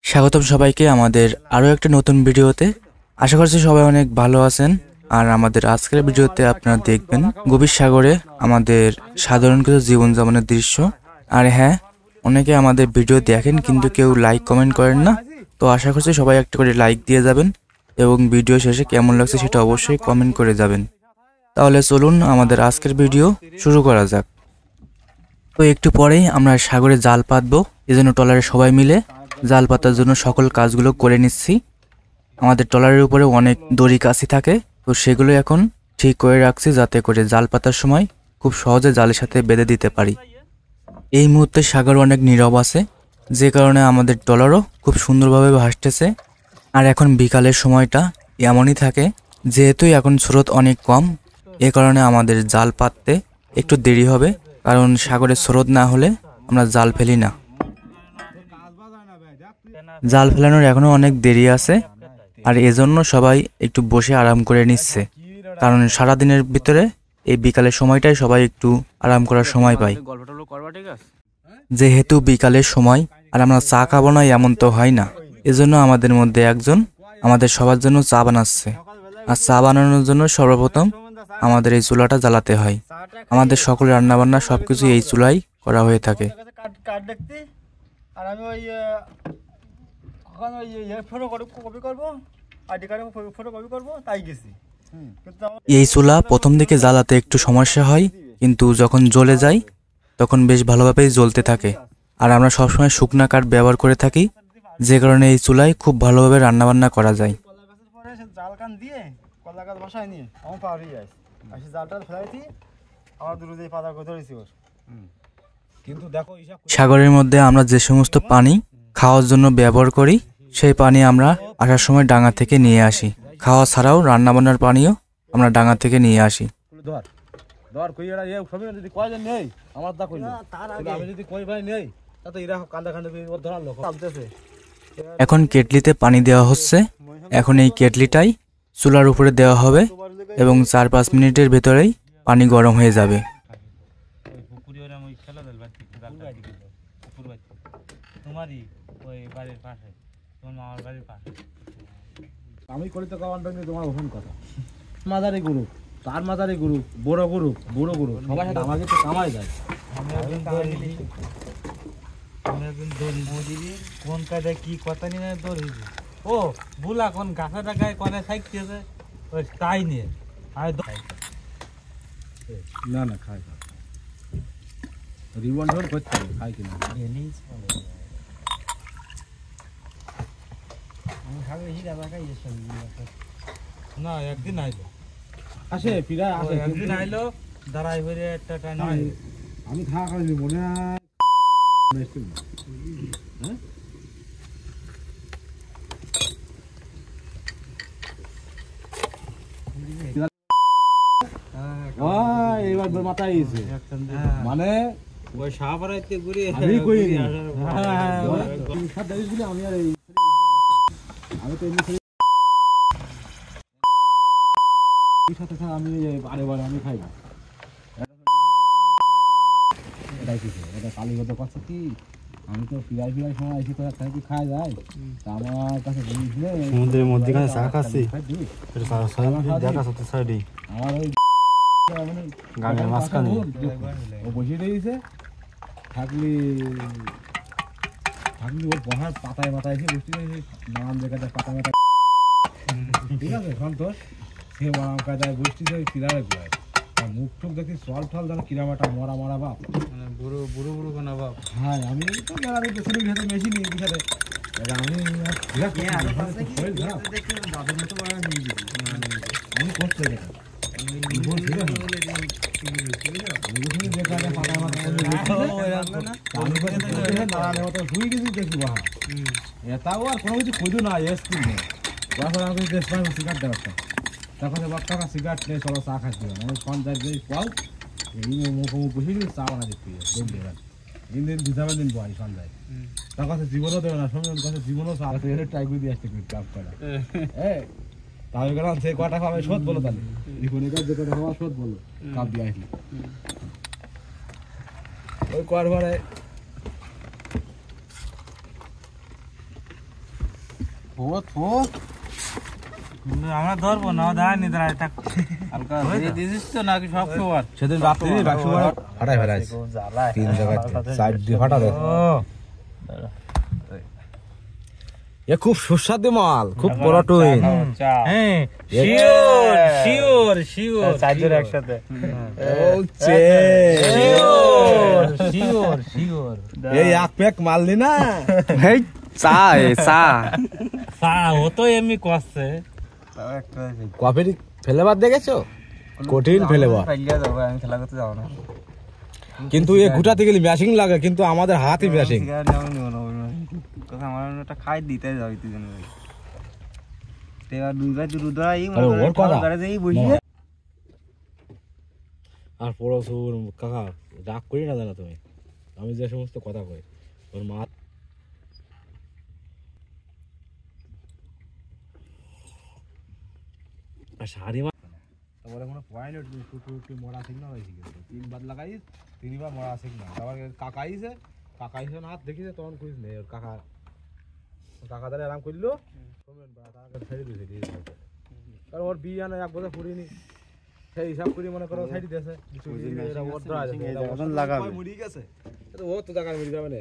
স্বাগতম সবাইকে আমাদের আরো একটা নতুন ভিডিওতে। আশা করছি সবাই অনেক ভালো আছেন। আর আমাদের আজকের ভিডিওতে আপনারা দেখবেন গভীর সাগরে আমাদের সাধারণ কিছু জীবনযাপনের দৃশ্য। আর হ্যাঁ, অনেকে আমাদের ভিডিও দেখেন কিন্তু কেউ লাইক কমেন্ট করেন না, তো আশা করছি সবাই একটা করে লাইক দিয়ে যাবেন এবং ভিডিও শেষে কেমন লাগছে সেটা অবশ্যই কমেন্ট করে যাবেন। তাহলে চলুন আমাদের আজকের ভিডিও শুরু করা যাক। তো একটু পরেই আমরা সাগরে জাল পাতবো, এজন্য ট্রলারে সবাই মিলে জাল পাতার জন্য সকল কাজগুলো করে নিচ্ছি। আমাদের ট্রলারের উপরে অনেক দড়ি কাছি থাকে, তো সেগুলো এখন ঠিক করে রাখছি যাতে করে জাল পাতার সময় খুব সহজে জালের সাথে বেঁধে দিতে পারি। এই মুহূর্তে সাগর অনেক নীরব আছে, যে কারণে আমাদের ট্রলারও খুব সুন্দরভাবে ভাসতেছে। আর এখন বিকালের সময়টা এমনই থাকে, যেহেতু এখন স্রোত অনেক কম, এ কারণে আমাদের জাল পাততে একটু দেরি হবে, কারণ সাগরের স্রোত না হলে আমরা জাল ফেলি না। জাল ফেলানোর এখনো অনেক দেরি আছে, আর এজন্য সবাই একটু বসে আরাম করে নিচ্ছে, কারণ সারাদিনের ভিতরে এই বিকালের সময়টাই সবাই একটু আরাম করার সময় পায়। যেহেতু বিকালের সময় আর আমরা চা খাবো না এমন তো হয় না, এজন্য আমাদের মধ্যে একজন আমাদের সবার জন্য চা বানাচ্ছে। আর চা বানানোর জন্য সর্বপ্রথম আমাদের এই চুলাটা জ্বালাতে হয়। আমাদের সকল রান্নাবান্না সবকিছু এই চুলাই করা হয়ে থাকে। এই চুলা প্রথম দিকে জ্বালাতে একটু সমস্যা হয়, কিন্তু যখন জ্বলে যায় তখন বেশ ভালোভাবেই জ্বলতে থাকে। আর আমরা সবসময় শুকনা কাঠ ব্যবহার করে থাকি, যে কারণে এই চুলায় খুব ভালোভাবে রান্নাবান্না করা যায়। সাগরের মধ্যে আমরা যে সমস্ত পানি খাওয়ার জন্য ব্যবহার করি, সেই পানি আমরা আসার সময় ডাঙা থেকে নিয়ে আসি। খাওয়া ছাড়াও রান্নাবান্নার পানিও আমরা ডাঙা থেকে নিয়ে আসি। এখন কেটলিতে পানি দেওয়া হচ্ছে। এখন এই কেটলিটাই চুলার উপরে দেওয়া হবে এবং 4-5 মিনিটের ভেতরেই পানি গরম হয়ে যাবে। আমি করি তো তোমার ওখান কথা মাদারি গ্রুপ, তার মাদারি গ্রুপ, বড় গ্রুপ, বুড়ো গ্রুপ, সবার সাথে আমাকে তো কামাই যায়। কোন কাজে কি কথা নিয়ে ধরি ও বুলা কোন গাছা টাকায় কোনে সাইকেছে ওই তাই নিয়ে না না খাই রিবন ঢোল করতে খাই কিনা না একদিন আইলো আসে ফিরা আসে একদিন আইলো দাঁড়াই হয়ে একটা টাইম আমি খাওয়া খাইনি মনে হয় এবার মাথায় মানে ওই সাহাবারাইতে ঘুরে আমি কই আমি আর আমি তো এমনি সাথে আমি বারে বারে আমি খাই না। এটাই কিছু এটা কালীগত কথা কি, আমি তো ফিরাই সময় আইসি তো একটা কি খাওয়া যায়, তা আমার কাছে জিনিস নেই। সমুদ্রের মধ্যখানে চা খাচ্ছি আমার ওই গাঙের মাঝখানে ও বসে রয়েছে থাকলি ওর বহার পাতায় মাথায় এসে বসতে নানান জায়গাতে পাতা মাথা ঠিক আছে সন্তোষ সে মারাম কায়দায় বসতে কিরারে গুলায় মুখ টুক দেখি সল টল যেন কিরামাটা মরা মরা বাপ বুড়ো বুড়ো বুড়ো কোনা বাপ। হ্যাঁ আমি তো মেলার পেছনের সাথে মেশি নিয়ে সাথে আমি করতে এটাও আর কোনো কিছু খুঁজো না স্কুল নেই যখন আমাকে সিগারেট দেওয়া তখন টাকা সিগারেট নেই চলো চা খাচ্ছি পঞ্চায়েত যে ফল এই মুখ বসে দিয়ে চা বানা দেখতে দিন দিন ভিজাবেন দিন বয় সন্ধ্যায় তার কাছে জীবনও দেবে না সময় কাছে জীবনও চা ট্রাই করে দিয়ে আসতে কাপ করা তাহলে গেলাম সে কটা খাবে শোধ বলো তাহলে রিপনের কাছে যে কটা খাওয়া শোধ বলো কাপ দিয়ে আসলি ওই কর ভরে আমরা ধরবো না ধানি দাঁড়ায় থাক হালকা দিছিস তো নাকি সব খাবার সেদিন রাত্রি বাক্স ফাটাই ফেলাইছে তিন জায়গায় সাইড দিয়ে ফাটা দেয় এ খুব সুস্বাদু মাল খুব প্রোটিন হ্যাঁ শিওর শিওর শিওর চারজন একসাথে শিওর শিওর শিওর এই এক প্যাক মাল নি না এই চা চা ও তো এমনি করছে কফির ফ্লেভার দেখেছো কঠিন ফ্লেভার আমি খেলা করতে যাবো না কিন্তু এ গুটাতে গেলে ম্যাশিং লাগে কিন্তু আমাদের হাতই ম্যাশিং আমার একটা খাই দিতে যাবি তুই জানি দুইবার দুধ ওর কথা বসিয়ে আর পড়াশুর কাকা রাগ করি না জানা তুমি আমি যে সমস্ত কথা কই ওর মা শাড়ি তারপরে কোনো পয়েন্ট টুটু মরা সিগনাল হয়েছে কিন্তু তিনবার লাগাইস তিনবার মরা সিগনাল তারপর কাকাইছে না হাত দেখিছে তখন কইস নেই ওর কাকা দাঁড়িয়ে আরাম করলো ছেড়ে দিয়েছে কারণ ওর বিয়ে আনে এক বছর পুরিনি সেই হিসাব করি মনে করো সাইড দিয়েছে মুড়ি গেছে ও তো জায়গায় মুড়ি যাবে না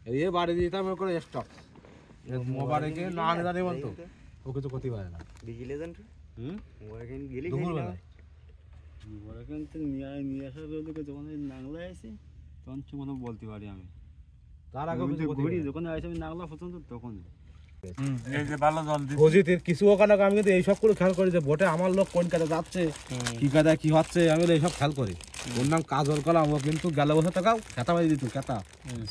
এই বাড়ি দিতে মনে করো স্টক মোবাইলে গিয়ে না আনে জানি বলতো ও কিছু ক্ষতি পারে না বিকেলে যান দুপুরবেলায় নিয়ে আসার যখন নাংলা আছে তখন কোনো বলতে পারি আমি তার আগে ঘুরি যখন আসে আমি নাংলা পর্যন্ত তখন কিছু ওখানে আমি কিন্তু এইসব করে খেয়াল করি যে ভোটে আমার লোক কোন কাজে যাচ্ছে কি কাজে কি হচ্ছে আমি এইসব খেয়াল করি ওর নাম কাজল কলাম ও কিন্তু গেল বছর টাকাও খেতা পাই দিত খেতা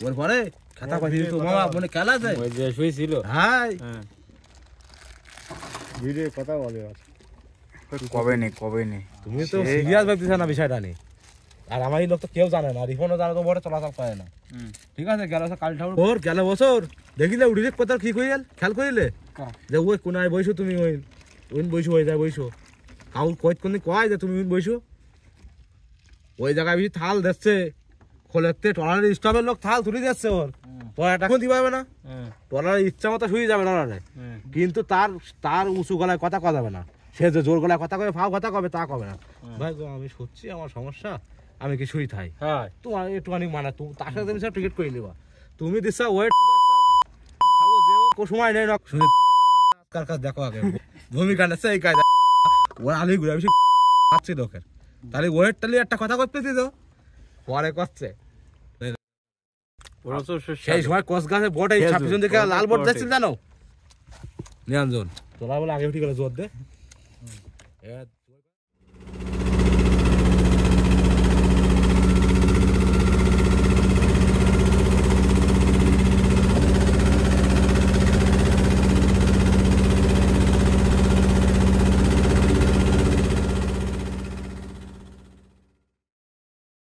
ওর পরে খেতা পাই দিত মামা মনে খেলা আছে শুয়েছিল হ্যাঁ ভিডিও কথা বলে কবে নেই তুমি তো সিরিয়াস ভাবতেছ না বিষয়টা নেই আর আমার এই লোক তো কেউ জানে না রিফোনও জানে তো ভোটে চলাচল করে না ঠিক আছে গেল বছর কাল ঠাকুর ওর গেল বছর দেখিলে উড়িলে কোথাও কি কইল খেয়াল করিলে যে ওই কোনায় বইসো তুমি ওই বইসো হয়ে যায় বইসো কাউল কইত কোন কয় যে তুমি বইসো ওই জায়গায় বেশি থাল দিচ্ছে খোলেতে টলারের স্টপের লোক থাল তুলে যাচ্ছে ওর তোর একটা এখন দিবে না টলারের ইচ্ছা মতো শুয়ে যাবে টলারে কিন্তু তার উঁচু গলায় কথা কওয়া যাবে না সে যে জোর গলায় কথা কবে ফাও কথা কবে তা কবে না ভাই গো আমি সত্যি আমার সমস্যা আমি কি শুই থাই তোমার একটুখানি মানা তুমি তার সাথে তুমি সব টিকিট করে নিবা তুমি দিচ্ছ ওয়েট সময় নেই না শুনে কার কাছে দেখো আগে ভূমিকা নেছে এই কায়দা ওর আলি ঘুরে বেশি খাচ্ছে লোকের তাহলে ওয়েট তাহলে একটা কথা করতেছি তো পরে করছে সেই সময় কস গাছে বোট এই পিছন দিকে লাল বোট দেখছিল জানো নিরঞ্জন তোরা বলে আগে উঠি গেলে জোর দে